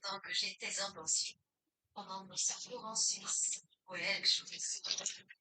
pendant que j'étais en pension. Pendant mon séjour en Suisse, où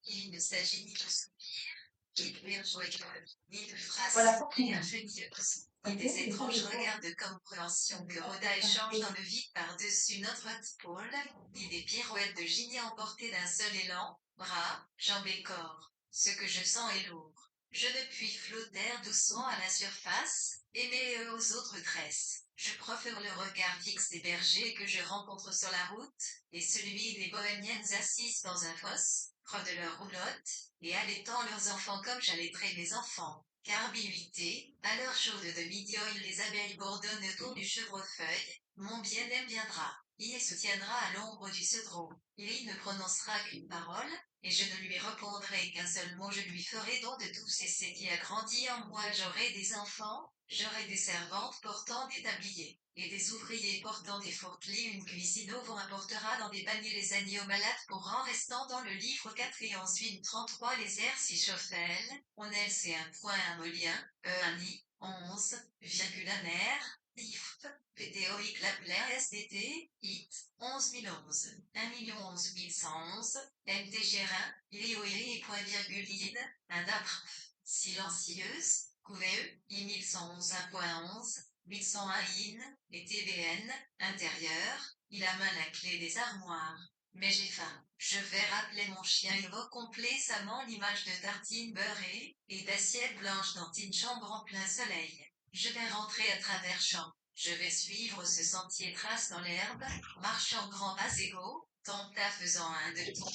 il ne s'agit ni de soupirs, ni de rires joyeux, ni de phrases ingénieuses, ni des étranges regards de compréhension que Rhoda échange dans le vide par-dessus notre épaule, ni des pirouettes de génie emportées d'un seul élan, bras, jambes et corps. Ce que je sens est lourd. Je ne puis flotter doucement à la surface, et mes aux autres tresses. Je préfère le regard fixe des bergers que je rencontre sur la route, et celui des bohémiennes assises dans un fosse, près de leur roulotte, et allaitant leurs enfants comme j'allaiterais mes enfants. Car bihuité, à l'heure chaude de midi, les abeilles bourdonnent autour du chevrefeuille, mon bien-aime viendra. Il se tiendra à l'ombre du cedron. Il ne prononcera qu'une parole, et je ne lui répondrai qu'un seul mot, je lui ferai don de tout cesser qui a grandi en moi. J'aurai des enfants, j'aurai des servantes portant des tabliers, et des ouvriers portant des fourtelets. Une cuisine au vent apportera dans des paniers les agneaux malades pour en restant dans le livre 4 et ensuite 33 les airs si chauffelles, on elle c'est un point un molien, un i, 11, virgule un air, if, PTOIC Lapler SDT, IT, 11011, 1 011 111, MTGR1, LIOI, point virgule id, un DAPRF, silencieuse, couvé, I 1111 1.11, 1101 IN, et TBN, intérieur, il a main la clé des armoires. Mais j'ai faim. Je vais rappeler mon chien. Il évoque complaisamment l'image de tartines beurrées, et d'assiettes blanches dans une chambre en plein soleil. Je vais rentrer à travers champs. Je vais suivre ce sentier trace dans l'herbe, marchant grands pas égaux, tenta faisant un de ton,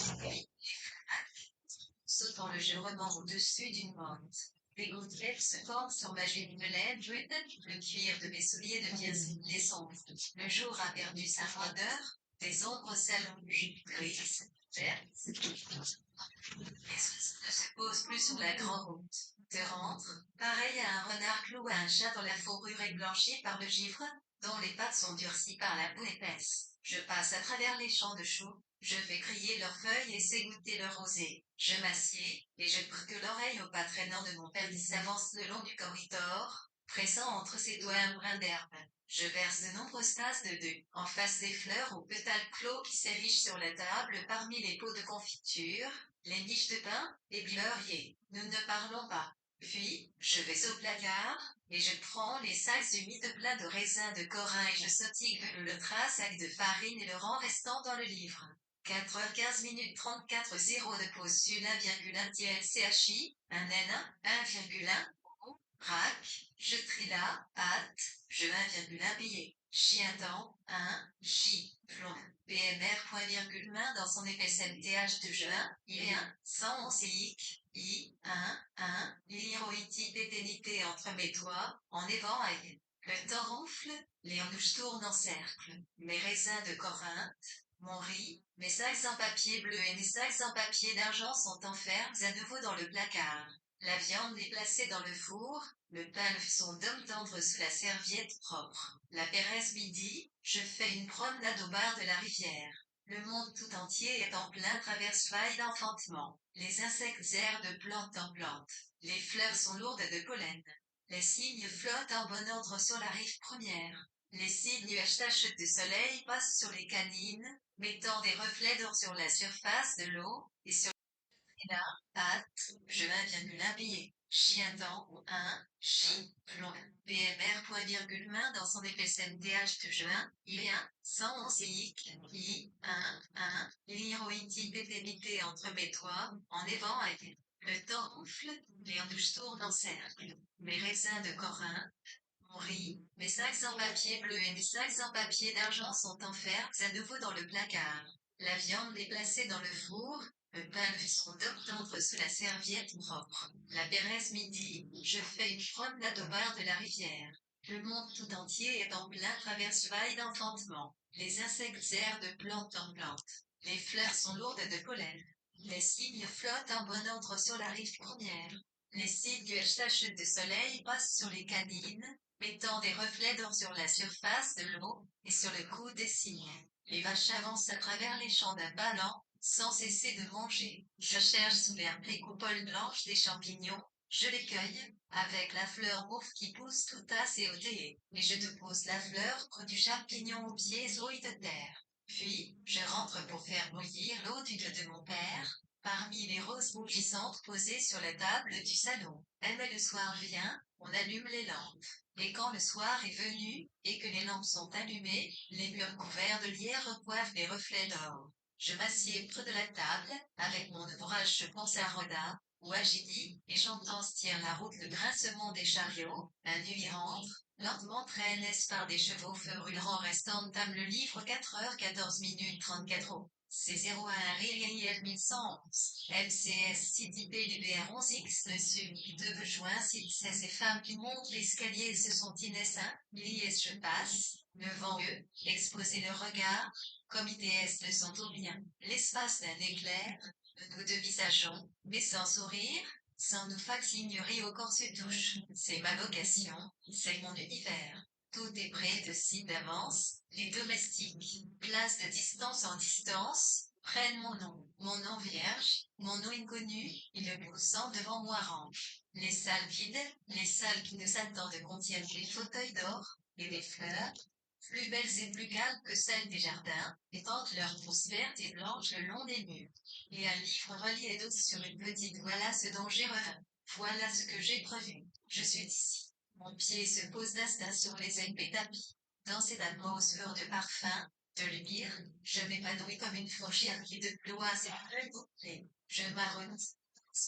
sautant le jurement au-dessus d'une monte. Les gouttelettes se forment sur ma jumelette, le cuir de mes souliers devient sombre. Le jour a perdu sa froideur, des ombres s'allongent, grises, vertes. Les oiseaux ne se posent plus sur la grande route. Te rendre, pareil à un renard cloué à un chat dont la fourrure est blanchie par le givre, dont les pattes sont durcies par la boue épaisse. Je passe à travers les champs de choux, je fais crier leurs feuilles et s'égoutter leur rosée. Je m'assieds, et je que l'oreille au pas traînant de mon père qui s'avance le long du corridor, pressant entre ses doigts un brin d'herbe. Je verse de nombreuses tasses de deux, en face des fleurs aux pétales clos qui s'érigent sur la table parmi les pots de confiture, les miches de pain, et beurriers. Nous ne parlons pas. Puis, je vais au placard, et je prends les sacs humides pleins de raisins de Corin et je sautille le trace avec de farine et le rang restant dans le livre. 4h15 minutes 34 0 de pause sur 1,1 TLCHI, un N, 1,1, rack, je trie la, hâte, je 1,1 billet. Chien temps, 1, J, plomb, PMR point virgule main dans son épaisse MTH de juin, il est 1, 100 CIC, I, 1, l'héroïti d'éternité entre mes doigts, en évent aïe. Le temps ronfle, les hanches tournent en cercle, mes raisins de Corinthe, mon riz, mes sacs en papier bleu et mes sacs en papier d'argent sont enfermés à nouveau dans le placard. La viande est placée dans le four, le pain son d'homme tendre sous la serviette propre. La Péresse midi, je fais une promenade au bar de la rivière. Le monde tout entier est en plein traverse-faille d'enfantement. Les insectes errent de plante en plante. Les fleurs sont lourdes de pollen. Les cygnes flottent en bon ordre sur la rive première. Les cygnes à taches de soleil passent sur les canines, mettant des reflets d'or sur la surface de l'eau, et sur là, hâte, je 1,1 billet. Chien temps, 1, chi, plomb, PMR point virgule main dans son épaisse MDH de juin, il est 1, 111 IC, I, 1, l'héroïti pétérité entre mes doigts, en évent avec. Le temps ronfle, les douches tournent en cercle. Mes raisins de Corin, mon riz, mes sacs en papier bleu et mes sacs en papier d'argent sont enfermés à nouveau dans le placard. La viande est placée dans le four, le pain fait son dope tendre sous la serviette propre. La Péresse midi, je fais une promenade au bar de la rivière. Le monde tout entier est en plein traverse-vaille d'enfantement. Les insectes errent de plante en plante. Les fleurs sont lourdes de pollen. Les cygnes flottent en bon ordre sur la rive première. Les cygnes à taches de soleil passent sur les canines, mettant des reflets d'or sur la surface de l'eau, et sur le cou des cygnes. Les vaches avancent à travers les champs d'un pas lent, sans cesser de manger. Je cherche sous l'herbe les coupoles blanches des champignons, Je les cueille, avec la fleur mauve qui pousse tout à COT, et je dépose la fleur près du champignon aux pieds zoïdes de terre. Puis, je rentre pour faire bouillir l'eau du de mon père, parmi les roses bougissantes posées sur la table du salon. Mais le soir vient, on allume les lampes. Et quand le soir est venu, et que les lampes sont allumées, les murs couverts de lierre recoiffent des reflets d'or. Je m'assieds près de la table, avec mon ouvrage je pense à Rodin, ou à Gidi, et j'entends se tire la route le grincement des chariots, la nuit rentre, lentement traînesse par des chevaux feu brûlant restant table le livre 4h14 minutes 34 c'est 01 RIL 1111. LCS CDB LBR 11X le sud 2 juin 16 et femmes qui montent l'escalier se sont inessins, liés je passe, devant eux, exposer le regard, comme ITS le sont au bien, l'espace d'un éclair, nous devisageons, mais sans sourire, sans nous facsignerie au corps se touche. C'est ma vocation, c'est mon univers. Tout est prêt de ci d'avance, les domestiques, place de distance en distance, prennent mon nom vierge, mon nom inconnu, et le poussant devant moi range. Les salles vides, les salles qui nous attendent contiennent les fauteuils d'or, et les fleurs, plus belles et plus calmes que celles des jardins, étendent leurs pousses vertes et blanches le long des murs. Et un livre relié d'autres sur une petite voilà ce dont j'ai rêvé. Voilà ce que j'ai prévu. Je suis ici. Mon pied se pose d'instinct sur les épais tapis. Dans cette atmosphère de parfum, de lumière, je m'épanouis comme une fourchette qui déploie ses feuilles bouclées. Je m'arrête,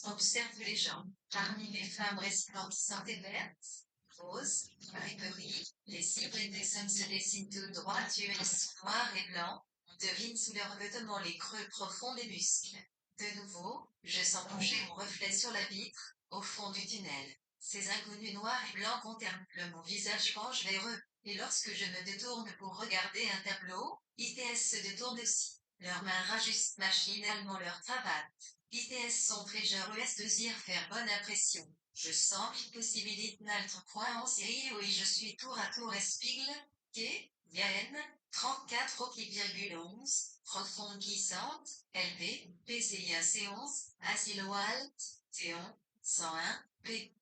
observe les gens. Parmi les femmes resplendissantes et vertes, roses, riperies, les cibles des hommes se dessinent tout droit, US noir et blanc. On devine sous leurs vêtements les creux profonds des muscles. De nouveau, je sens toucher mon reflet sur la vitre, au fond du tunnel. Ces inconnus noirs et blancs contemplent mon visage penche vers eux, et lorsque je me détourne pour regarder un tableau, ITS se détourne aussi. Leurs mains rajustent machinalement leur cravate. ITS sont très généreux désir faire bonne impression. Je sens qu'il possibilite n'altre point en série oui je suis tour à tour espigle, K, Yaen, 34,11, profonde glissante, LP, PCI C11, Asiloal, Théon, 101, P,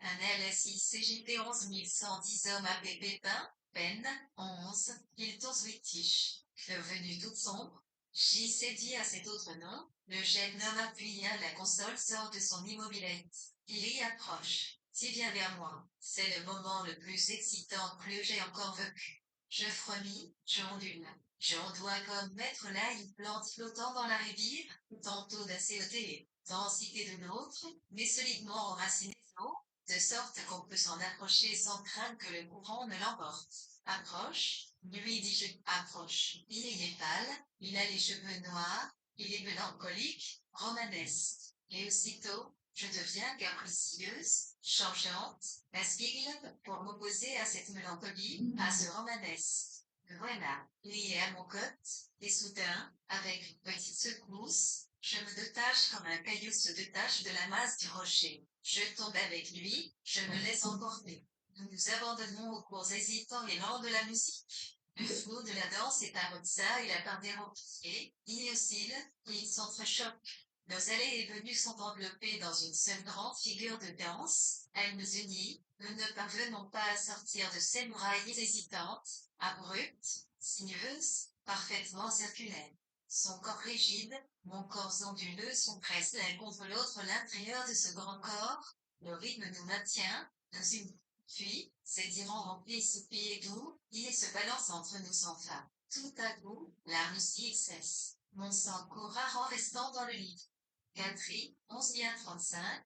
un LSI CJP 11110 hommes APP Pain, Pen, 11, Hilton Swittish, venu toute sombre, J s'est dit à cet autre nom, le jeune homme appuya la console sort de son immobilette. Il y approche. Si vient vers moi. C'est le moment le plus excitant que j'ai encore vécu. Je frémis, je ondule. Je ondoie comme maître là une plante flottant dans la rivière, tantôt d'acéoté, densité de l'autre, mais solidement enracinée d'eau, de sorte qu'on peut s'en approcher sans craindre que le courant ne l'emporte. Approche, lui dis-je, approche. Il est pâle, il a les cheveux noirs, il est mélancolique, romanesque. Et aussitôt, je deviens capricieuse, changeante, espiègle, pour m'opposer à cette mélancolie, à ce romanesque. Voilà, lié à mon côte, et soudain, avec une petite secousse, je me détache comme un caillou se détache de la masse du rocher. Je tombe avec lui, je me laisse emporter. Nous nous abandonnons aux cours hésitants et lents de la musique. Le flot de la danse est à ça et la part des pieds, il oscille, il s'entrechoque. Nos allées et venues sont enveloppées dans une seule grande figure de danse. Elle nous unit, nous ne parvenons pas à sortir de ces murailles hésitantes, abruptes, sinueuses, parfaitement circulaires. Son corps rigide, mon corps onduleux sont pressés l'un contre l'autre l'intérieur de ce grand corps. Le rythme nous maintient, nous unit. Puis, s'étirant rempli ce pied doux, il se balance entre nous sans fin. Tout à coup, la musique cesse. Mon sang court rare en restant dans le lit. Catherine, 11 bien 35,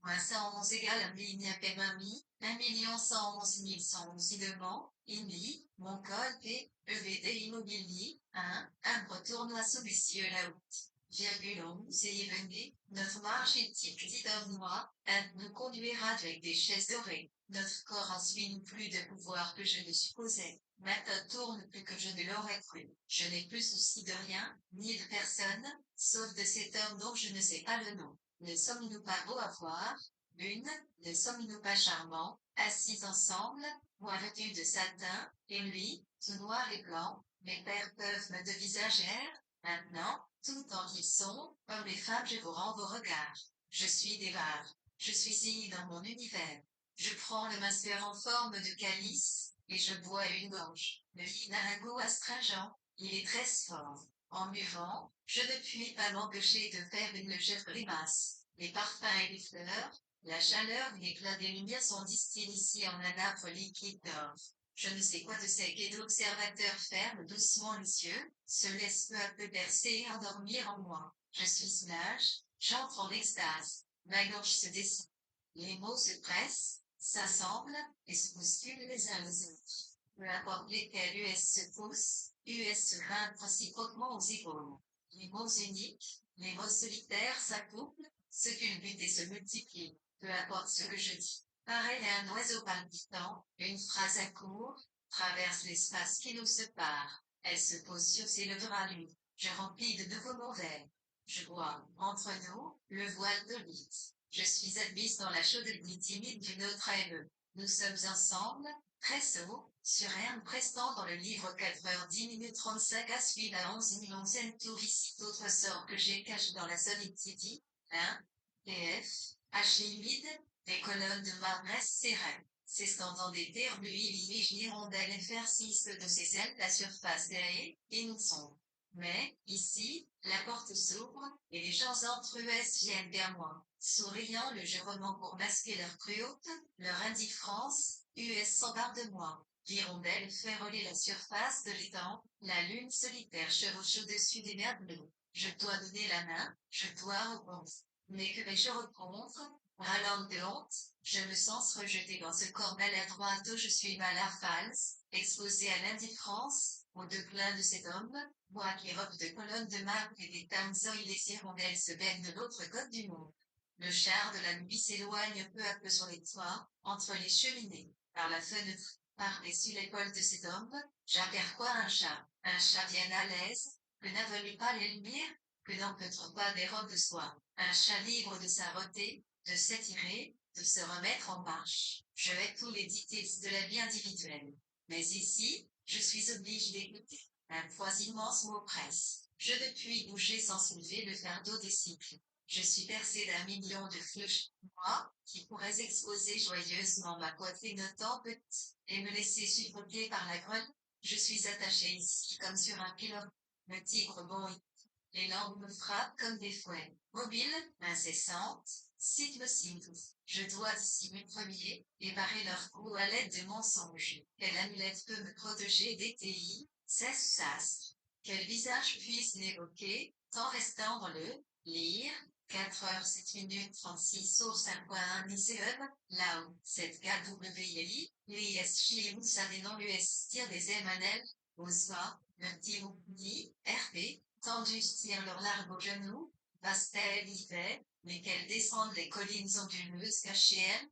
moins 111 égale 1 ligne à Pemami, 1 111 111 idemment, INI, mon col P, EVD immobilier, 1 tournoi sous-vicieux la haute. Virgule 11 et venez, notre marche est type dit homme moi, nous conduira avec des chaises dorées. Notre corps ensuite plus de pouvoir que je ne supposais. Ma tête tourne plus que je ne l'aurais cru. Je n'ai plus souci de rien, ni de personne, sauf de cet homme dont je ne sais pas le nom. Ne sommes-nous pas beaux à voir? Une, ne sommes-nous pas charmants, assis ensemble, moi vêtus de satin, et lui, tout noir et blanc, mes pères peuvent me devisager? Maintenant, tout en qui sont, hommes et femmes je vous rends vos regards. Je suis des vares. Je suis ici dans mon univers. Je prends le master en forme de calice, et je bois une gorge. Le vin a un goût astringent, il est très fort. En buvant, je ne puis pas m'empêcher de faire une légère grimace. Les parfums et les fleurs, la chaleur et l'éclat des lumières sont distillés ici en un âpre liquide d'or. Je ne sais quoi de ces quais d'observateurs ferment doucement les yeux, se laissent peu à peu bercer et endormir en moi. Je suis soulage, j'entre en extase. Ma gorge se dessine. Les mots se pressent, s'assemblent, et se bousculent les uns les autres. Peu importe lesquels US se poussent, US se grimpent réciproquement aux épaules. Les mots uniques, les mots solitaires s'accouplent, se culbutent et se multiplient. Peu importe ce que je dis. Pareil à un oiseau palpitant, une phrase à court, traverse l'espace qui nous sépare. Elle se pose sur ses lèvres à lui. Je remplis de nouveaux mots verts. Je vois, entre nous, le voile de l'île. Je suis admise dans la chaude nuit timide d'une autre aile. Nous sommes ensemble, très haut, sur un prestant dans le livre 4h10 35 à suivre à 11 11e tour ici d'autres sorts que j'ai cachés dans la solitude. 1. PF, H humide, des colonnes de marbre sereines. S'estendant des terres bleues hirondelles éfercisent de ses ailes la surface des haies, et nous sommes. Mais, ici, la porte s'ouvre, et les gens entre eux viennent vers moi. Souriant le jurement pour masquer leur cruauté, leur indifférence, US s'empare de moi. L'hirondelle fait rouler la surface de l'étang, la lune solitaire chevauche au-dessus des mers bleues. Je dois donner la main, je dois répondre. Mais que vais-je répondre? Râlant de honte, je me sens rejeté dans ce corps maladroit où je suis mal à false, exposé à l'indifférence, au déclin de cet homme, moi qui robe de colonnes de marbre et des tamsons et les hirondelles se baignent de l'autre côte du monde. Le char de la nuit s'éloigne peu à peu sur les toits, entre les cheminées, par la fenêtre, par-dessus l'épaule de cet homme, j'aperçois un chat bien à l'aise, que n'avalue pas les lumières, que n'empêtre pas des robes de soie, un chat libre de s'arrêter, de s'étirer, de se remettre en marche. Je hais tous les dictates de la vie individuelle. Mais ici, je suis obligé d'écouter. Un poids immense m'oppresse. Je ne puis bouger sans soulever le fardeau des cycles. Je suis percé d'un million de flèches, moi, qui pourrais exposer joyeusement ma poitrine autant petite, et me laisser suffoquer par la grêle. Je suis attaché ici comme sur un pilote. Le tigre bonit. Les langues me frappent comme des fouets. Mobiles, incessantes, cycle. Je dois dissimuler premier, et barrer leur cou à l'aide de mensonges. Quelle amulette peut me protéger des TI, sas. Quel visage puisse l'évoquer, tant restant dans le lire, 4h7 36 source 1.1 ICEM, là-haut, 7KWLI, l'ISJ Moussa des noms US tire des MNL, Osva, le dit, RP, tendus tirent leur largue aux genoux, pastel y fait, lesquels descendent les collines onduleuses cachées,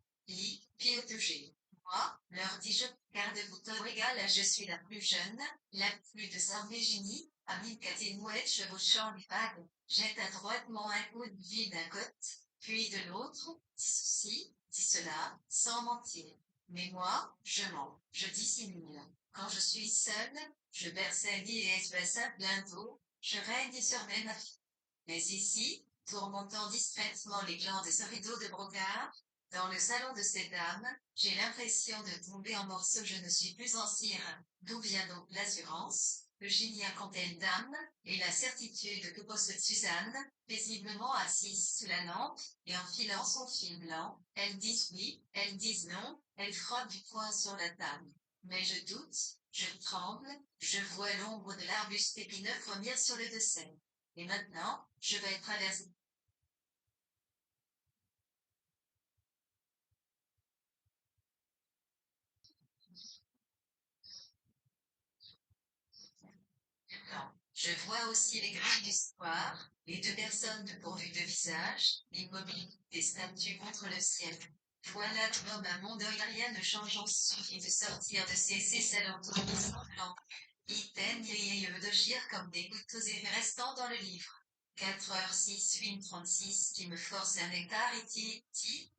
piotogées. Moi, leur dis-je, garde-vous tort égal à je suis la plus jeune, la plus de Sarvégénie, à Mille-Catinouette chevauchant les vagues, jette adroitement un coup de vie d'un côté, puis de l'autre, dis ceci, dis cela, sans mentir. Mais moi, je mens, je dissimule. Quand je suis seule, je berce un lit et espèce à plein d'eau, je règne sur mes affaires. Mais ici, tourmentant distraitement les glands de ce rideau de brocart, dans le salon de cette dame, j'ai l'impression de tomber en morceaux, je ne suis plus en cire. D'où vient donc l'assurance, que j'y n'y a quand elle dame, et la certitude que possède Suzanne, paisiblement assise sous la lampe, et en filant son fil blanc, elles disent oui, elles disent non, elles frottent du poing sur la table. Mais je doute, je tremble, je vois l'ombre de l'arbuste épineux frémir sur le dessin. Et maintenant, je vais traverser. Je vois aussi les grilles du square, les deux personnes dépourvues de visage, immobiles, des statues contre le ciel. Voilà comme un monde où rien ne changeant suffit de sortir de ces salons blancs. Item de gire comme des gouttes et restants dans le livre. 4h06 8 36 qui me force un hectare et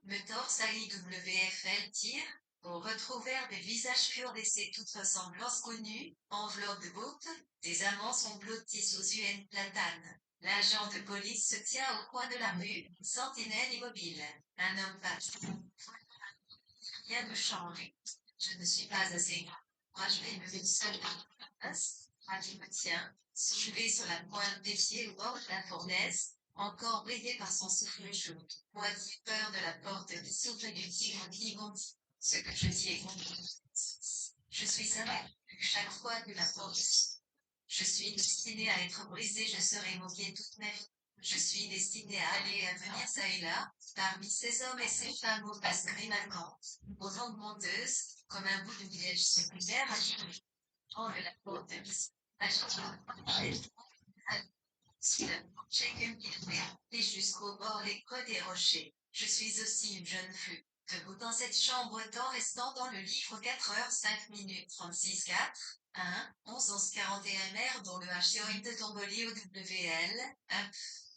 me torse à IWFL tire, pour retrouver des visages purs laissés toute ressemblance connue, enveloppe de bottes, Des amants sont blottis sous une platane. L'agent de police se tient au coin de la rue, sentinelle immobile. Un homme passe. Rien ne change. Je ne suis pas assez. Moi, je vais me lever seule. Il me tient, soulevé sur la pointe des pieds au bord de la fournaise, encore brillé par son souffle chaud. Moi qui ai peur de la porte qui s'ouvre du tigre qui bondit. Ce que je dis est compris. Je suis invaincu chaque fois que la porte s'ouvre. Je suis destiné à être brisé, je serai moqué toute ma vie. Je suis destiné à aller et à venir ça et là, parmi ces hommes et ces femmes aux faces grimaçantes, aux langues menteuses, comme un bout de liège séculaire à tirer. Oh, la porte de j'ai qu'une pierre, et jusqu'au bord des creux des rochers. Je suis aussi une jeune fille, debout dans cette chambre temps restant dans le livre 4 heures 5 minutes 36 4, 1, 11 11 41 R dont le HCOM de Tomboli au WL, 1,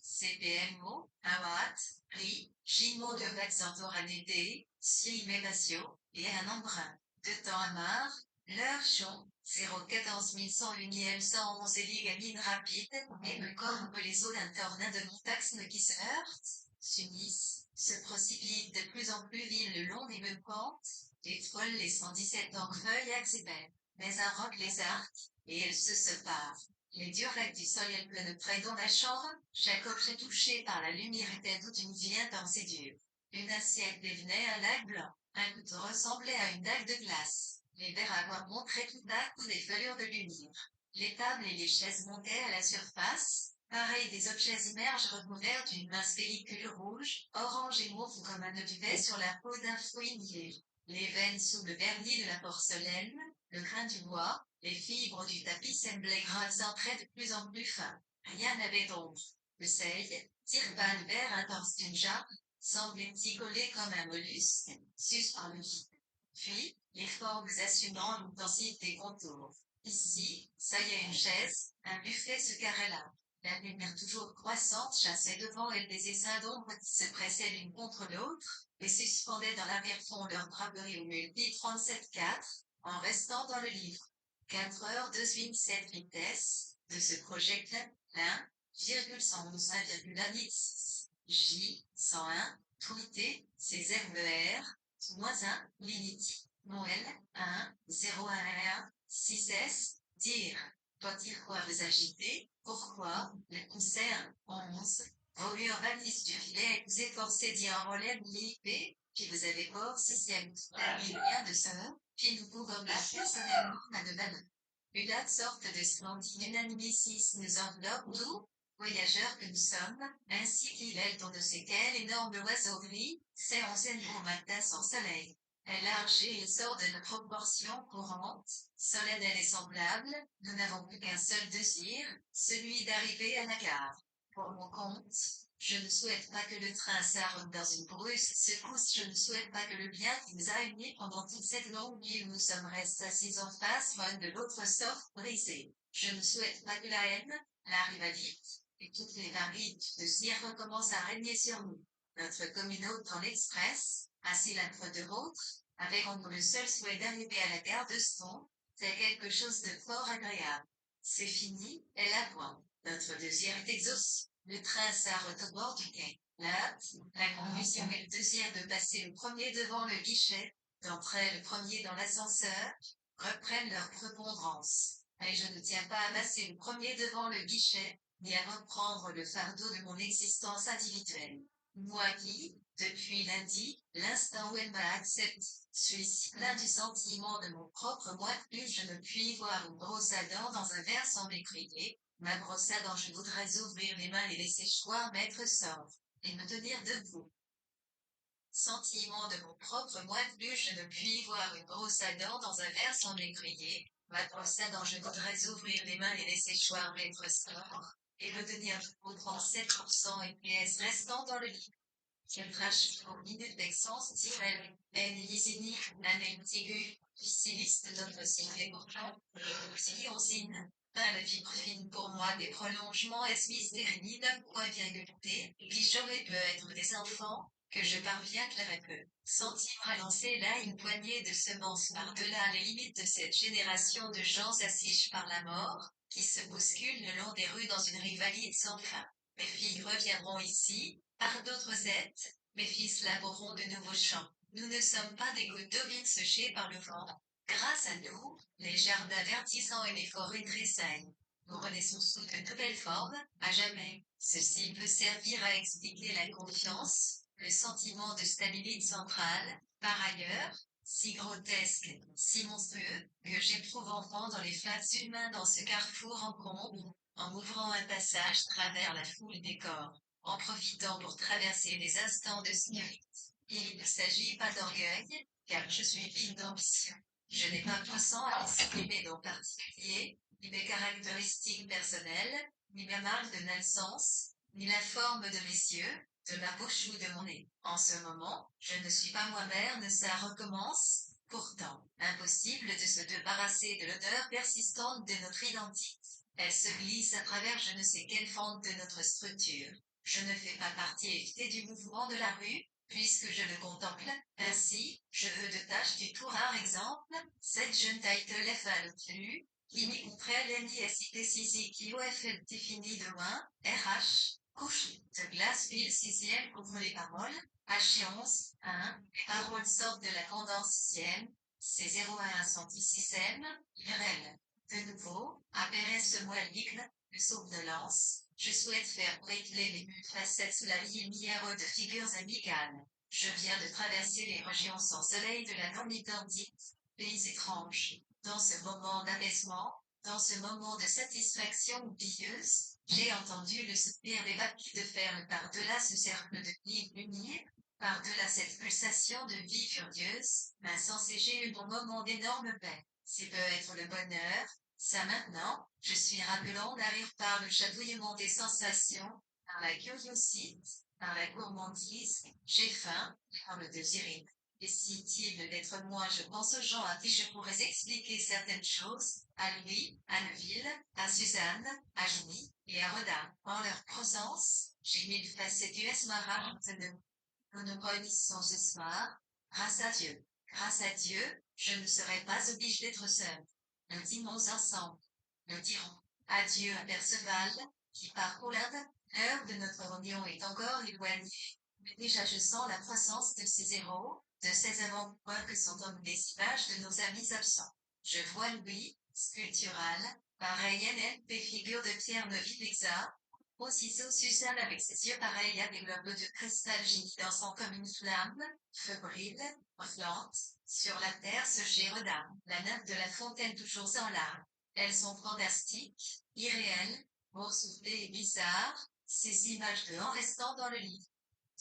CPMO, 1 watt, RI, JMO de vaccin oranété, 6 mégatio, et un emprunt. De temps à marre, l'heure chon, 014 101 111 et ligamine rapide, et me comme les eaux d'un tornade de montaxne qui se heurte, s'unissent, se précipitent de plus en plus vite le long des mêmes pentes, et frôlent les 117 feuilles axébelles. Mais un roc les arque, et elles se séparent. Les durs lacs du soleil pénétraient dans la chambre, chaque objet touché par la lumière était toute une vie intense et dure. Une assiette dévenait un lac blanc, un couteau ressemblait à une dague de glace. Les verres à boire montraient tout à coup des fêlures de lumière. Les tables et les chaises montaient à la surface, pareils des objets immerges recouverts d'une mince pellicule rouge, orange et mauve comme un duvet sur la peau d'un fruit niais. Les veines sous le vernis de la porcelaine, le grain du bois, les fibres du tapis semblaient grasses en traits de plus en plus fins. Rien n'avait d'ombre. Le seuil, tirbane vert intense d'une jarre, semblait y coller comme un mollusque, sus par le vide. Puis, les formes assumant l'intensité des contours. Ici, ça y est une chaise, un buffet se carrait là. La lumière toujours croissante chassait devant elle des essaims d'ombre qui se pressaient l'une contre l'autre, et suspendaient dans l'arrière-fond leur draperie au multi 37-4, en restant dans le livre. 4 heures de swing 7 vitesses, de ce projectile, 1,111 1,1 J, 101, tweeté, CZMER, -1, Linity, Noël, 1, 011, 6S, dire. Pourquoi vous agitez? Pourquoi? Le concert, 11. Volure valise du filet, vous efforcez d'y enrôler l'IP, puis vous avez peur si c'est un milliard de sœurs, puis nous pouvons la personnellement à de valeur. Une sorte de splendide unanimicisme nous enveloppe nous, voyageurs que nous sommes, ainsi qu'il est on ne sait quel énorme oiseau gris, c'est en scène au matin sans soleil. Élargi, il sort de nos proportions courantes, solennel et semblable, nous n'avons plus qu'un seul désir, celui d'arriver à la gare. Pour mon compte, je ne souhaite pas que le train s'arrête dans une brusque secousse, je ne souhaite pas que le bien qui nous a unis pendant toute cette longue nuit où nous sommes restés assis en face l'un de l'autre sorte brisé. Je ne souhaite pas que la haine, la rivalité, et toutes les variétés de cire recommencent à régner sur nous. Notre communauté dans l'express, assis l'un près de l'autre, avec en nous le seul souhait d'arriver à la gare de Ston, c'est quelque chose de fort agréable. C'est fini, elle a point. Notre désir est exaucé. Le train s'arrête au bord du quai. Là, la conviction et le désir de passer le premier devant le guichet, d'entrer le premier dans l'ascenseur, reprennent leur prépondérance. Et je ne tiens pas à passer le premier devant le guichet, ni à reprendre le fardeau de mon existence individuelle. Moi qui, depuis lundi, l'instant où elle m'a accepté, suis si plein du sentiment de mon propre moi que plus je ne puis voir une brosse à dents dans un verre sans m'écrier, ma brosse à dents je voudrais ouvrir les mains et les séchoirs mettre sort, et me tenir debout. Sentiment de mon propre moi que plus je ne puis voir une brosse à dents dans un verre sans m'écrier, ma brosse à dents je voudrais ouvrir les mains et les séchoirs mettre sort, et me tenir debout 37% et pièces restant dans le lit. Quel crash pour minute d'excence tirel, N lisini, nanem tigu, pisciliste notre signe pourtant, silionsine, pas la fibre fine pour moi des prolongements esmis stérénie d'un point virgule T, puis j'aurais peut être des enfants, que je parviens clair peu. Sentir à lancer là une poignée de semences par-delà les limites de cette génération de gens assis par la mort, qui se bousculent le long des rues dans une rivalité sans fin. Mes filles reviendront ici, par d'autres êtres, mes fils laboureront de nouveaux champs. Nous ne sommes pas des gouttes d'eau vides séchées par le vent. Grâce à nous, les jardins verdissants et les forêts tressaillent. Nous renaissons sous de nouvelles formes, à jamais. Ceci peut servir à expliquer la confiance, le sentiment de stabilité centrale, par ailleurs, si grotesque, si monstrueux, que j'éprouve enfant dans les flats humains dans ce carrefour encombre, en m'ouvrant un passage travers la foule des corps, en profitant pour traverser des instants de spirit. Il ne s'agit pas d'orgueil, car je suis vide d'ambition. Je n'ai pas besoin à exprimer dans particulier, ni mes caractéristiques personnelles, ni ma marque de naissance, ni la forme de mes yeux, de ma bouche ou de mon nez. En ce moment, je ne suis pas moi-même, ça recommence. Pourtant, impossible de se débarrasser de l'odeur persistante de notre identité. Elle se glisse à travers je ne sais quelle fente de notre structure. Je ne fais pas partie évitée du mouvement de la rue, puisque je le contemple. Ainsi, je veux de tâches du tout rare exemple, cette jeune title F plus, qui m'y contrait l'NISITCC qui OFL définit de loin, RH, couche de glace fil sixième couvre les paroles, H11, 1, paroles sortent de la condensienne, C01 centisystème, RL. De nouveau, apparaissent ce moelle ligne, le sauve de lance. Je souhaite faire bricoler les facettes sous la lumière de figures amicales. Je viens de traverser les régions sans soleil de la non-identique, pays étranges. Dans ce moment d'apaisement, dans ce moment de satisfaction oublieuse, j'ai entendu le soupir des vagues de fer par-delà ce cercle de livres lumière, par-delà cette pulsation de vie furieuse, insensé j'ai eu mon moment d'énorme paix. C'est peut être le bonheur, ça maintenant, je suis rappelant d'arriver par le chatouillement des sensations, par la curiosité, par la gourmandise, j'ai faim, par le désir. Et si il d'être moi, je pense aux gens à qui je pourrais expliquer certaines choses, à Louis, à Neville, à Suzanne, à Jenny, et à Rhoda. En leur présence, j'ai mille facettes US marins de nous nous réunissons ce soir, grâce à Dieu. Grâce à Dieu, je ne serai pas obligé d'être seul. Nous dînons ensemble. Nous dirons adieu à Perceval, qui parcourt l'Inde. L'heure de notre union est encore éloignée. Mais déjà je sens la croissance de ces héros, de ces avant-points que sont comme des images de nos amis absents. Je vois Louis, sculptural, pareil NLP figure de Pierre Neuville-Lexa, au ciseau Suzanne avec ses yeux pareils à des globes de cristal génie dansant comme une flamme, fébrile, reflante, sur la terre ce Géroda, la nymphe de la fontaine toujours en larmes. Elles sont fantastiques, irréelles, boursouflées et bizarres, ces images de en restant dans le lit.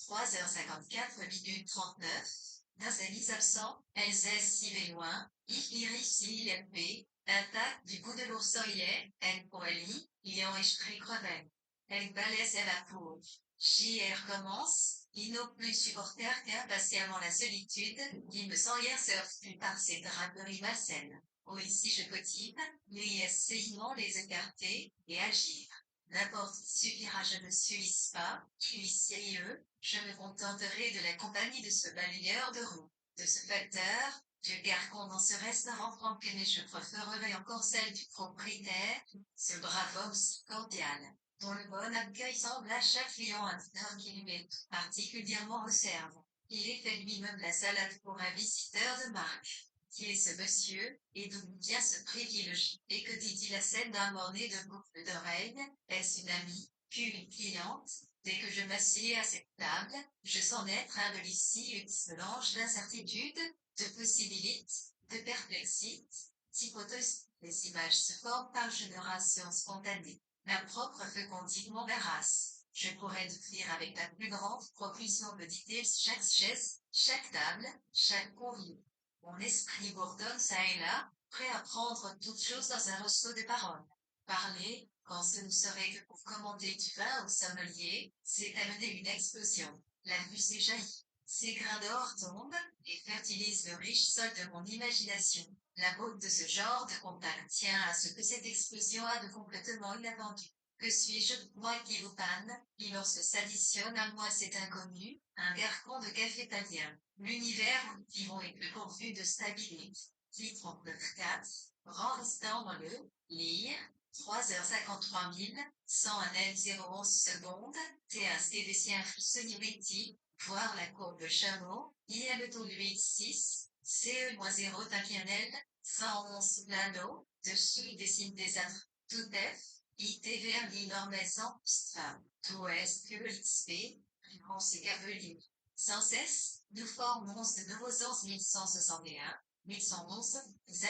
3h54 minutes 39, nos amis absents, elles est si loin, iris si LP, intact du bout de l'oursoyer, elle poélie, lion et crevel. Elle balaise la pauvre. JR commence, il n'a plus supporter qu'impatiemment la solitude, il me sent hier surf par ses draperies malsaines. Oh ici je cotime, lui essayant les écarter, et agir. N'importe suffira je ne suis pas, suis sérieux, je me contenterai de la compagnie de ce balayeur de roues, de ce facteur, du garçon dans ce restaurant franc mais je préférerais encore celle du propriétaire, ce brave homme si cordial, dont le bon accueil semble à chaque client un honneur qui lui est particulièrement au cerveau. Il est fait lui-même la salade pour un visiteur de marque. Qui est ce monsieur, et d'où vient ce privilège, et que dit-il la scène d'un morné de boucle d'oreilles, est-ce une amie, puis une cliente? Dès que je m'assieds à cette table, je sens naître un de l'ici une mélange d'incertitude, de possibilité, de perplexité, d'hypothèse. Les images se forment par génération spontanée. Ma propre fécondité m'embarrasse. Je pourrais décrire avec la plus grande profusion de details chaque chaise, chaque table, chaque convive. Mon esprit bourdonne ça et là, prêt à prendre toutes choses dans un ressaut de paroles. Parler, quand ce ne serait que pour commander du vin au sommelier, c'est amener une explosion. La vue jaillit. Ces grains d'or tombent, et fertilisent le riche sol de mon imagination. La beauté de ce genre de contact tient à ce que cette explosion a de complètement inattendu. Que suis-je, moi qui vous panne, et lorsque s'additionne à moi cet inconnu, un garçon de café italien. L'univers où nous vivons est plus pourvu de stabilité. Titre 39.4, grand restant dans le lire, 3h53 101 011 secondes, TAC des siens Sonivetti, voir la courbe de Chameau, IL taux 6, CE-0 Tapianel, 111 plano, dessus dessine des astres, tout F, ITVR l'information, STRA, tout S, QXP, réponse Gaveline. Sans cesse, nous formons de nouveaux sens 1161, 1111,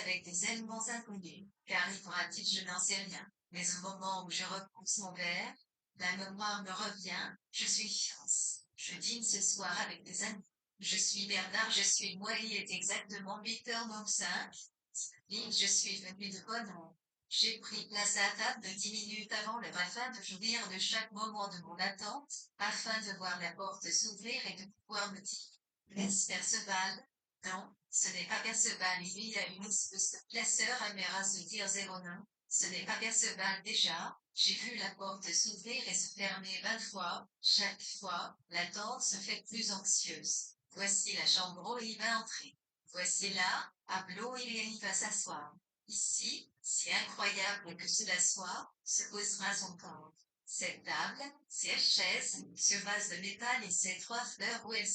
avec des éléments inconnus, car il je n'en sais rien. Mais au moment où je repousse mon verre, la mémoire me revient, je suis fiance. Je dîne ce soir avec des amis. Je suis Bernard, je suis moi, il est exactement 8h05. Je suis venu de bonne heure. J'ai pris place à table de 10 minutes avant le afin de jouir de chaque moment de mon attente, afin de voir la porte s'ouvrir et de pouvoir me dire, est-ce Perceval? Non, ce n'est pas Perceval, il y a une espèce de placeur à se dire 09. Ce n'est pas Perceval déjà, j'ai vu la porte s'ouvrir et se fermer 20 fois, chaque fois, l'attente se fait plus anxieuse. Voici la chambre où il va entrer. Voici là, Pablo il va s'asseoir. Ici, si incroyable que cela soit, se posera son corps. Cette table, ces chaises, ce vase de métal et ces 3 fleurs où elles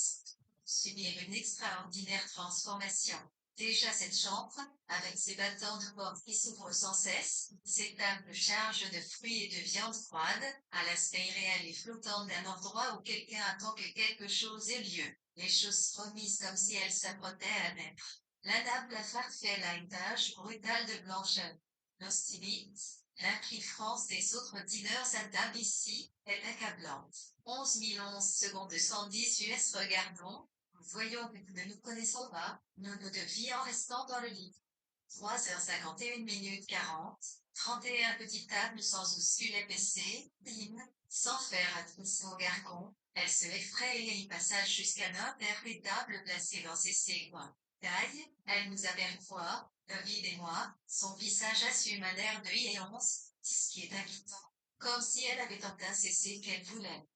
subir une extraordinaire transformation. Déjà cette chambre, avec ses battants de porte qui s'ouvrent sans cesse, ses tables charges de fruits et de viande froide, à l'aspect irréel et flottant d'un endroit où quelqu'un attend que quelque chose ait lieu, les choses remises comme si elles s'apprêtaient à naître. La table blafard fait là une tache brutale de blancheur. L'hostilite, l'influence des autres dîneurs à table ici, est accablante. 11 011 secondes 110 US regardons, voyons que nous ne nous connaissons pas, nous nous devions en restant dans le lit. 3h51 40, 31 petites tables sans oscule PC, bim, sans faire attention au garçon, elle se effraie et y passage jusqu'à notre les tables placées dans ses coins. Taille, elle nous aperçoit, David et moi, son visage assume un air de hyéance, ce qui est inquiétant, comme si elle avait enfin cessé qu'elle voulait.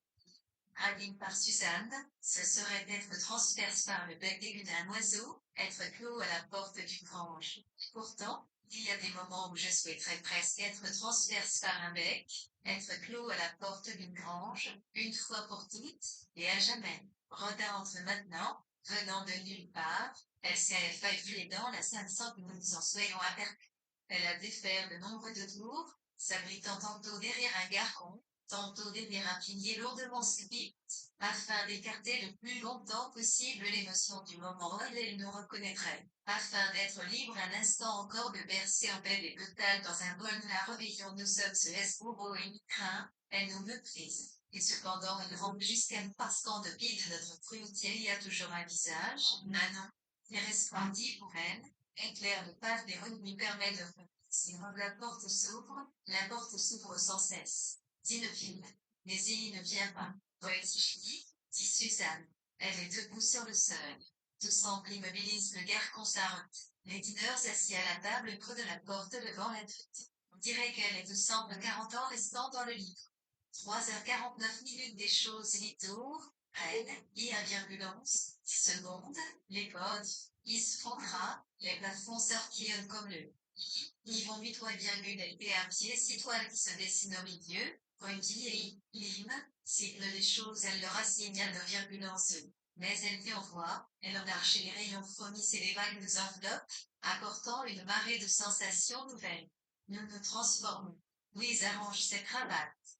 Ravie par Suzanne, ce serait être transperce par le bec aigu d'un oiseau, être clos à la porte d'une grange. Pourtant, il y a des moments où je souhaiterais presque être transperce par un bec, être clos à la porte d'une grange, une fois pour toutes, et à jamais. Rodin entre maintenant, venant de nulle part, elle s'est faillée dans la salle sans que nous nous en soyons aperçus. Elle a défaire de nombreux tours, s'abritant tantôt derrière un garçon, tantôt derrière un pilier lourdement sculpté, afin d'écarter le plus longtemps possible l'émotion du moment où elle nous reconnaîtrait, afin d'être libre un instant encore de bercer en paix les pétales dans un bol de la réveillon nous sommes ce escourbeau et nous craint, elle nous méprise. Et cependant elle rampe jusqu'à nous parce qu'en dépit de notre cruauté il y a toujours un visage, Manon, qui resplendit pour elle, éclaire le paf des rues lui permet de si la porte s'ouvre sans cesse. Dit le film. Mais il ne vient pas. Voici, dit Suzanne. Elle est debout sur le seuil. Tout semble immobilise le garçon s'arrête. Les dîneurs assis à la table près de la porte devant la tête. On dirait qu'elle est de 140 ans restant dans le lit. 3h49 des choses lit tour. Reine, I1,11 secondes, les pods, ils se font gras, les plafonds sortirent comme le ils vont 8,1 et un pied, 6 toiles qui se dessinent au milieu, pointy et lime, cible les choses, elle leur assigne à 9,11. Mais elle fait en voix, elle en arche les rayons frémissent et les vagues nous enveloppent, apportant une marée de sensations nouvelles. Nous nous transformons. Louise arrange ses cravates.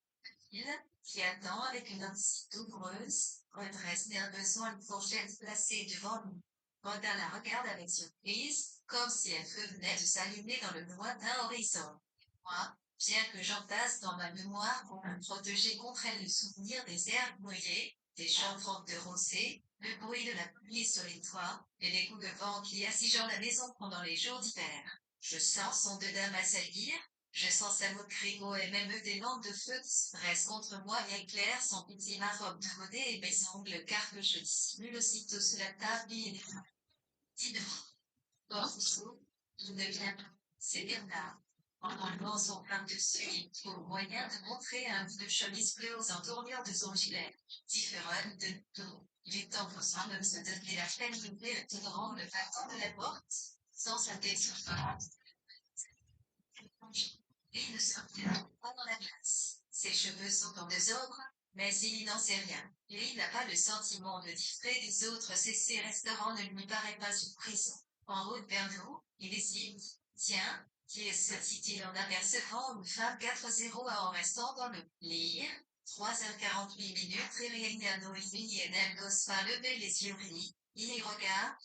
Il, qui attend avec une anxiété douloureuse, redresse nerveusement une fourchette placée devant nous. Rodin la regarde avec surprise, comme si un feu venait de s'allumer dans le lointain horizon. Moi, bien que j'entasse dans ma mémoire pour me protéger contre elle le souvenir des herbes mouillées, des chanfrantes de rosée, le bruit de la pluie sur les toits, et les coups de vent qui assiègent la maison pendant les jours d'hiver. Je sens son dedans m'assaillir, je sens sa moquerie et même des lampes de feu qui se dressent contre moi et éclairent son petit ma robe de modé et mes ongles car que je dissimule aussitôt sous la table et les mains. Dis-moi, Rousseau, je ne viens pas. C'est Bernard. En enlevant son par-dessus, il trouve moyen de montrer un bout de chemise bleue aux entournures de son gilet. Différent de tout. Il est temps pour soi de se donner la peine d'ouvrir et de rendre le bâton de la porte, sans sa tête sur et ne sortira pas dans la classe. Ses cheveux sont en désordre, mais il n'en sait rien. Et il n'a pas le sentiment de distrait des autres. Ces restaurants ne lui paraît pas une prison. En route vers nous, il hésite. Tiens, qui est-ce, dit-il en apercevant une femme 4-0 en restant dans le lire. 3h48 minutes, Rieniano et n'ose pas lever les yeux unis. Il y regarde,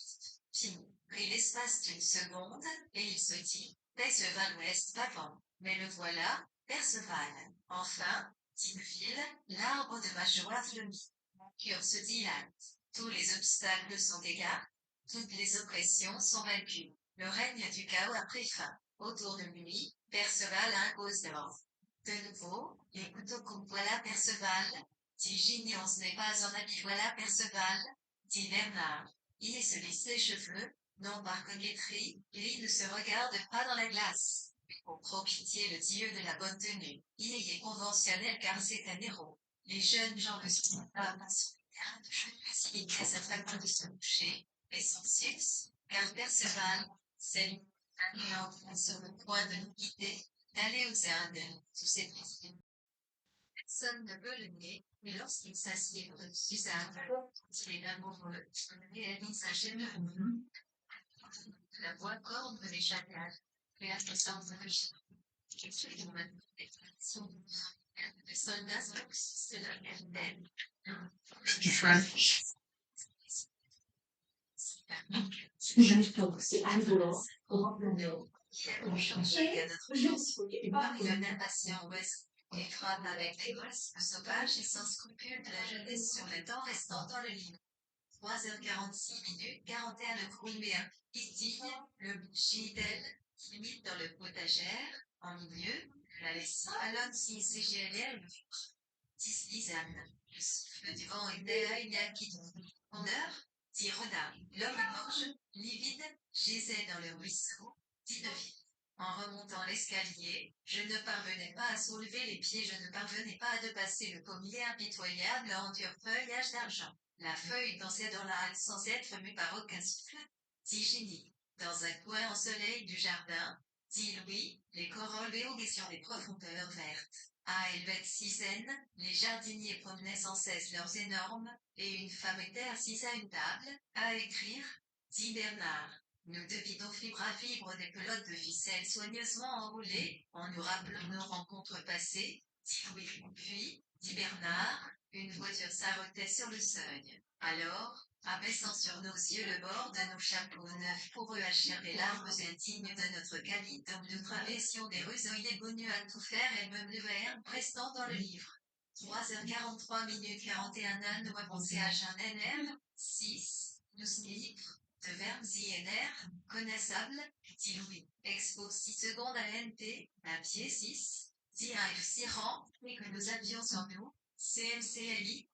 puis, pris l'espace d'une seconde, et il se dit, Perceval West Pavant. Mais le voilà, Perceval. Enfin, dit-il, l'arbre de ma joie fleurit. Mon cœur se dilate. Tous les obstacles sont égards. Toutes les oppressions sont vaincues. Le règne du chaos a pris fin. Autour de lui, Perceval impose l'ordre. De nouveau, les couteaux coupent. Voilà Perceval. Dit Gignon, ce n'est pas un ami. Voilà Perceval. Dit Bernard. Il se lisse les cheveux, non par coquetterie, et il ne se regarde pas dans la glace. Pour propitier le dieu de la bonne tenue, il est conventionnel car c'est un héros. Les jeunes gens ne sont pas sur le terrain de jeu facilite à sa faculté de se coucher, mais sans succès, car Perceval, c'est lui, un sur le point de nous quitter, d'aller aux Indes, sous ses principes. Personne ne peut le nier, mais lorsqu'il s'assied près de Suzanne, il est amoureux, il réalise un généreux. La voix corne les chacals, et à 65 je suis une manifestation. Les soldats sont de la capitaine. C'est Angelo, qui a changé à notre chance. Marion impatient ouest, et frappe avec l'égoïsme sauvage et sans scrupule de la jeunesse sur les temps restant dans le livre. 3h46 minutes, 41 le Crouméen, Istigne, le Chidel, limite dans le potagère, en milieu, la lessive, Alon, si CGLR, le 10 Lisanne. Le souffle du vent était à une qui en heure, dit Renard, l'homme gorge, livide, gisait dans le ruisseau, dit Deville. En remontant l'escalier, je ne parvenais pas à soulever les pieds, je ne parvenais pas à dépasser le pommier impitoyable en dur feuillage d'argent. La feuille dansait dans la halle sans être mue par aucun souffle, dit Ginny. Dans un coin ensoleillé du jardin, dit Louis, les corolles béogaient sur des profondeurs vertes. À Helvète-Cizenne, les jardiniers promenaient sans cesse leurs énormes, et une femme était assise à une table, à écrire, dit Bernard. Nous devinons fibre à fibre des pelotes de ficelle soigneusement enroulées, en nous rappelant nos rencontres passées, dit Louis. Puis, dit Bernard, une voiture s'arrêtait sur le seuil. Alors, abaissant sur nos yeux le bord de nos chapeaux neufs pour réagir les larmes indignes de notre qualité, nous traversions des rues illégonieux à tout faire et même le verre, restant dans le livre. 3h43 minutes 41 ans, nous avancé à Jean NR, 6, nous livres, de verbes INR, connaissables, dit Louis. Expo 6 secondes à NT, à pied 6, dit à F6 rang, et que nous avions sur nous, CMCLI,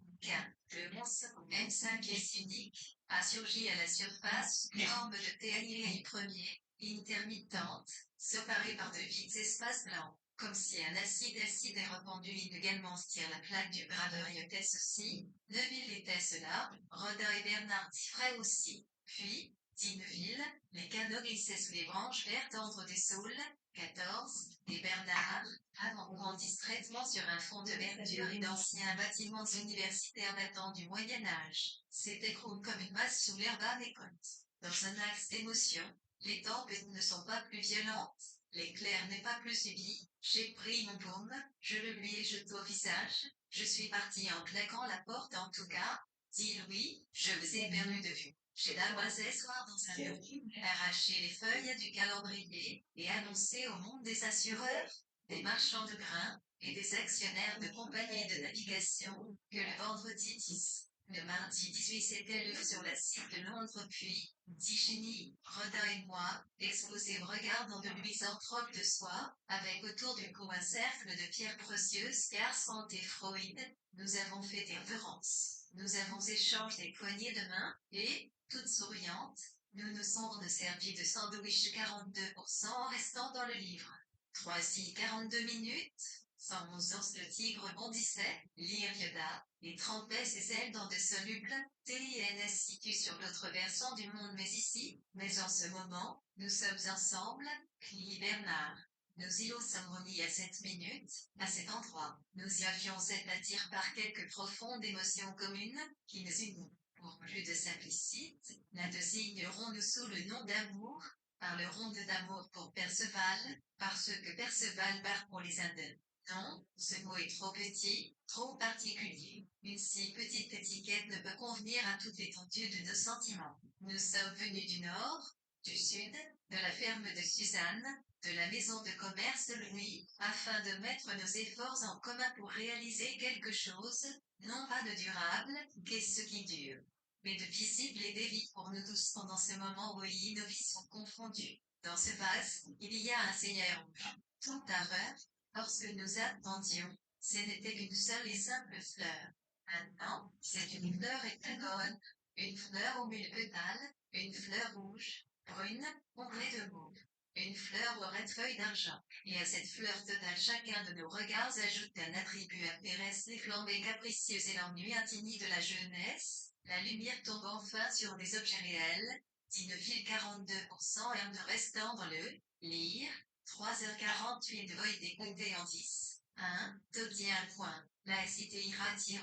le monstre M5 est unique, a surgi à la surface, forme de TNI premier, intermittente, séparée par de vides espaces blancs. Comme si un acide est répandu inégalement sur la plaque du graveur était ceci, Neuville était cela, Rodin et Bernard Diffray aussi, puis, dit Neuville, les canaux glissaient sous les branches vertes entre des saules, 14, et Bernard, avant discrètement sur un fond de verdure et d'anciens bâtiments universitaires datant du Moyen-Âge, s'écroule comme une masse sous l'herbe à mes côtes. Dans un axe d'émotion, les tempêtes ne sont pas plus violentes, l'éclair n'est pas plus subit, j'ai pris mon paume, je le lui ai jeté au visage, je suis parti en claquant la porte en tout cas, dit Louis, je vous ai perdu de vue. J'ai d'Amoisé soir dans un bureau, arraché les feuilles du calendrier, et annoncé au monde des assureurs, des marchands de grains, et des actionnaires de compagnies de navigation, que le vendredi 10, le mardi 18 c'était le sur la cime de Londres puis, Digénie, Rodin et moi, exposés au regard dans de luisantropes de soie, avec autour du cou un cercle de pierres précieuses car santé Freud, nous avons fait des révérences. Nous avons échangé des poignées de main, et, toutes souriantes, nous nous sommes servis de sandwich 42% en restant dans le livre. 3h42 minutes, 111 ans le tigre bondissait, l'Irioda, et trempait ses ailes dans de solubles, TINS situe sur l'autre versant du monde mais ici, mais en ce moment, nous sommes ensemble, crie Bernard. Nos îlots sommes remis à 7 minutes, à cet endroit. Nous y avions cette attire par quelques profondes émotions communes, qui nous unissent. Pour plus de simplicité, la désignerons-nous sous le nom d'amour, par le ronde d'amour pour Perceval, parce que Perceval part pour les Indes. Non, ce mot est trop petit, trop particulier. Une si petite étiquette ne peut convenir à toute l'étendue de nos sentiments. Nous sommes venus du nord, du sud, de la ferme de Suzanne, de la maison de commerce de Louis, afin de mettre nos efforts en commun pour réaliser quelque chose, non pas de durable, qu'est-ce qui dure, mais de visible et d'évite pour nous tous pendant ce moment où nos vies sont confondues. Dans ce vase, il y a un seigneur rouge. Tout à l'heure, lorsque nous attendions, ce n'était qu'une seule et simple fleur. Maintenant, c'est une fleur hexagone, une fleur aux mille pétales, une fleur rouge, brune, ombrée de mauve. Une fleur aux raides feuilles d'argent. Et à cette fleur totale, chacun de nos regards ajoute un attribut intéresse les flambées capricieuses et l'ennui infini de la jeunesse. La lumière tombe enfin sur des objets réels, dit ne file 42% et en ne restant dans le lire. 3h48 de voix décompté en 10. 1. Todi un point. La cité irati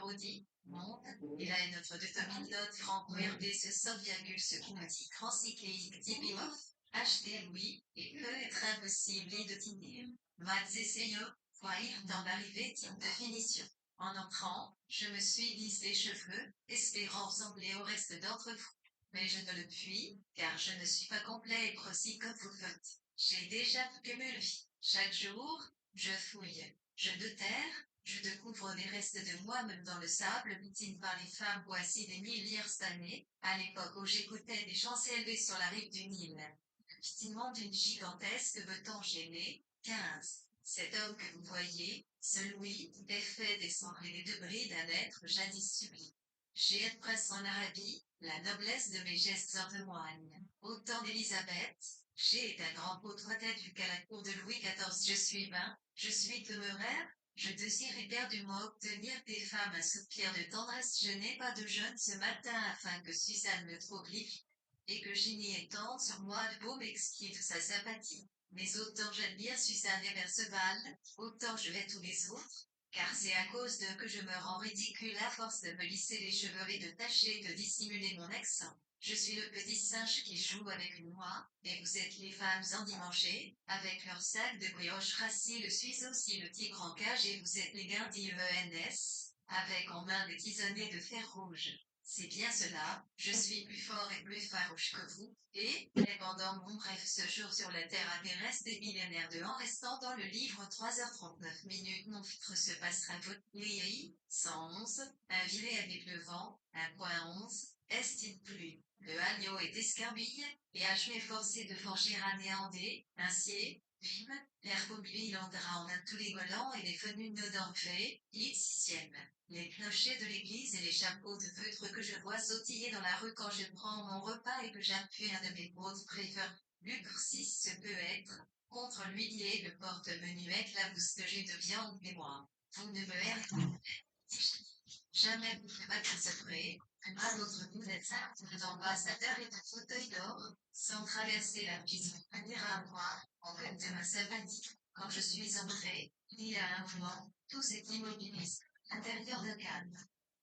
monte, et là est notre demi-note franco RD ce 7,2 transcyclique Tibimov. Acheter oui, et peut être impossible de tenir. Max essayo, voir dans l'arrivée type de finition. En entrant, je me suis lissé les cheveux, espérant ressembler au reste d'entre vous. Mais je ne le puis, car je ne suis pas complet et précis comme vous faites. J'ai déjà cumulé. Chaque jour, je fouille. Je déterre, je découvre des restes de moi-même dans le sable butine par les femmes voici des milliers d'années, à l'époque où j'écoutais des chants élevés sur la rive du Nil. Le piétinement d'une gigantesque beton gêné. 15. Cet homme que vous voyez, celui, est fait descendre les débris d'un être jadis sublime. J'ai presse en Arabie, la noblesse de mes gestes en témoigne. Au temps d'Élisabeth, j'ai été un grand portrait qu'à la cour de Louis XIV je suis téméraire, je désire éperdument obtenir des femmes un soupir de tendresse. Je n'ai pas de jeûne ce matin afin que Suzanne me trouve livide, et que Ginny étende sur moi le baume exquis de sa sympathie. Mais autant j'admire Suzanne et Perceval, autant je vais tous les autres, car c'est à cause d'eux que je me rends ridicule à force de me lisser les cheveux et de tâcher de dissimuler mon accent. Je suis le petit singe qui joue avec une noix, et vous êtes les femmes endimanchées, avec leur sac de brioche rassis. Je suis aussi le tigre en cage et vous êtes les gardiens ENS, avec en main des tisonniers de fer rouge. C'est bien cela, je suis plus fort et plus farouche que vous, et, pendant mon bref séjour sur la Terre terrestre des millénaires de en restant dans le livre 3h39 minutes, mon filtre se passera votre oui, 111, un virer avec le vent, 1.11, est-il plus, le agneau est escarbille, et je m'efforcé de forger anéanté, ainsi, vime, l'air mobile andra en un tous les golants et les fenus d'enfer, lit 6e. Les clochers de l'église et les chapeaux de feutre que je vois sautiller dans la rue quand je prends mon repas et que j'appuie un de mes potes préférés. Luc 6 ce peut être, contre l'huilier le porte-menuette la mousse de jus de viande et moi. Vous ne me heurtez jamais vous ne m'accepterez, à l'autre bout d'être simple d'ambassadeur et de fauteuil d'or, sans traverser la prison, venir à moi, en fait de ma sympathie. Quand je suis entré, il y a un moment, tout s'est immobilisé. Intérieur de calme.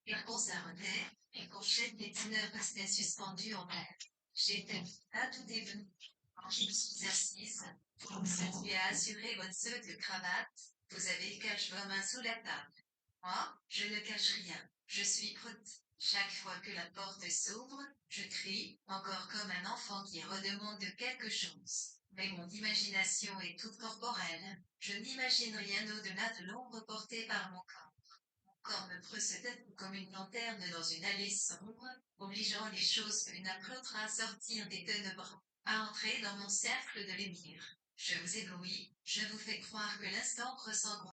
Les ponts s'arrêtaient, les couchettes des dîneurs restaient suspendus en l'air. J'étais à tout début. Quand je me suis assise, vous vous étiez assuré votre seau de cravate, vous avez caché vos mains sous la table. Moi, je ne cache rien. Je suis prête. Chaque fois que la porte s'ouvre, je crie, encore comme un enfant qui redemande quelque chose. Mais mon imagination est toute corporelle. Je n'imagine rien au-delà de l'ombre portée par mon corps. Mon corps me précède comme une lanterne dans une allée sombre, obligeant les choses l'une après l'autre à sortir des ténèbres, à entrer dans mon cercle de lumière. Je vous éblouis, je vous fais croire que l'instant ressent